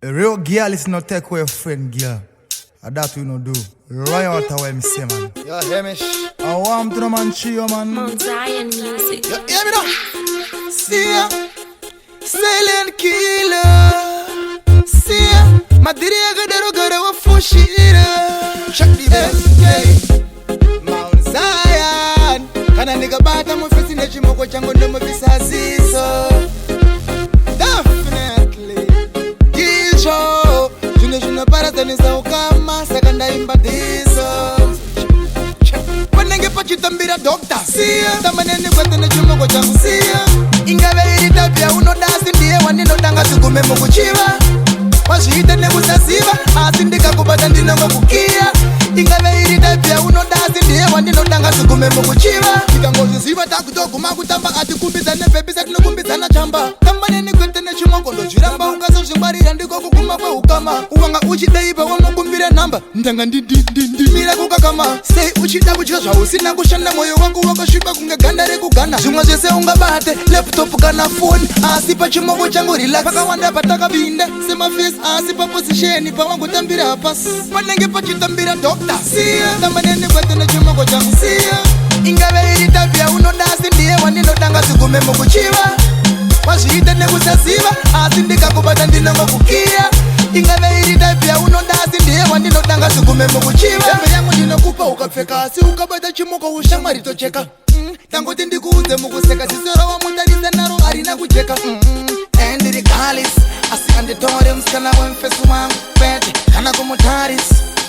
A real girl is not take away a friend girl. And that we no do. Royalty way me say man. Yo, Hamish. I want to the man Chio man. Mount Zion music. Yo, hear me now. See ya. Silent killer. See ya. Madiriga derogara wa fushira. Check the bass. Mount Zion. Kana nigga bata mo fesi nechi moko chango ndo mo bisaziso. Definitely. Gilcho. Juna para tenisa ukama sakanda imbadiso. Wanenge pachitambira doctor. See ya. Tamanene kwete nechi moko chango. See ya. Ingabe iritabia unodasi ndiye wanino danga tukume mukuchiva. Washite nebusasiva asindika kubata ndinongo kukia. Ingabe iritabia unodasi ndiye wanino danga tukume mukuchiva. Ikangozi siva takutoku makutamba ati kumbizane baby set no kumbizana chamba. Tamanene kwete nechi moko ndo chiramba ukaso shimbarira ndiko kukuma kwe ukama. Uwanga uchite iba wa mukumbire namba. Ndanga ndi mira kukakama. Say uchita kuchazwa usina kushanda moyo wangu wakashiba kungeganda kugana. Zimwa jese ungabate laptop kana phone asipa chimoko changu relax. Paka wanda pataka binda sema face asipa position pa wangu tambira pass. Wanenge pachitambira doctor. See ya. Tamanene kwete na chimoko changu. See ya. Ingabe iritabia unodasi ndiye wanino danga tukume mukuchiva. Washite nebusasiva asindika kubata ndinongo kukia. Ingabe iritabia unodasi ndiye wanino danga tukume mukuchiva. Jambe yangu ndinokupa ukafeka si ukabata chimoko ushamari tocheka. Tangoti ndikuuze mukuseka sisoro wa mundalisa naro harina kucheka. Endiri kalis asi anditore mskana wemfesu wangu pete kana kumutaris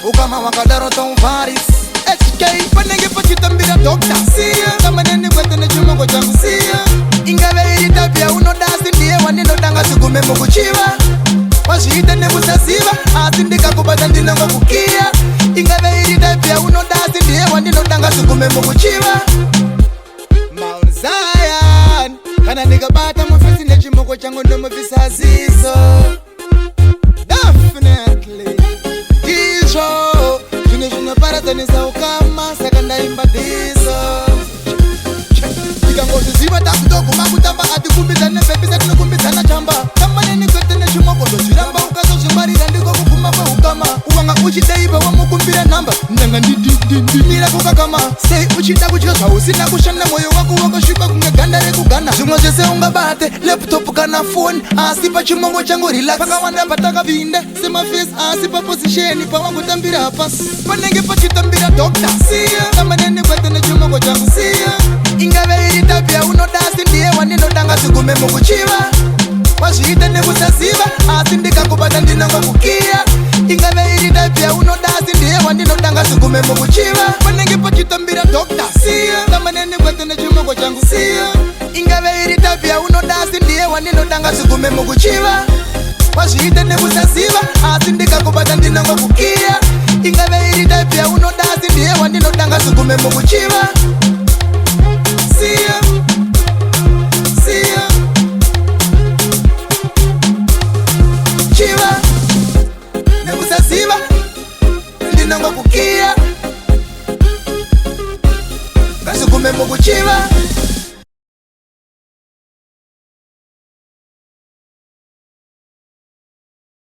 ukama wakadaro tonvaris SK panenge pachitambira doctor. See ya. Tamanene kwete ne chimoko changu. See ya. Ingabe iritabia unodasi ndiye wanino danga tukume mukuchiva. Washite nebusasiva asindika kubata ndinongo kukia. Ingabe iritabia unodasi ndiye wanino danga tukume mukuchiva. Mount Zion. Kana nigga bata mo fesi nechi moko chango ndo mo bisaziso. Definitely. Gilcho. Juna para tenisa ukama sakanda imbadiso. Ikangozi ziva takutoku makutamba ati kumbizane baby set no kumbizana chamba. Tamanene kwete nechi moko ndo chiramba ukaso shimbarira ndiko kukuma kwe ukama. Uwanga uchite iba wa mukumbire namba. Ndanga ndi mira kukakama. Say uchita kuchazwa usina kushanda moyo wako wakashiba kungeganda kugana. Zimwa jese ungabate laptop kana phone asipa chimongo changu relax. Paka wanda pataka vinde sema face asipa position pa wangu tambira pass. Panenge pachitambira doctor. See ya. Tamanene kwete ne chimongo changu. See ya. Ingabe iritabia unodasi ndiye wanino danga tukume mukuchiva. Washite nebusasiva asindika kubata ndinongo kukia. Ingabe iritabia unodasi ndiye wanino danga tukume mukuchiva. Panenge pachitambira doctor. See ya. Tamanene kwete ne chimoko changu. See ya. Ingabe iritabia unodasi ndiye wanino danga tukume mukuchiva. Washite nebusasiva asindika kubata ndinongo kukia. Ingabe iritabia unodasi ndiye wanino danga tukume mukuchiva. See ya. See ya. Chiva. Nebusasiva ndinongo kukia. Kasukume mukuchiva.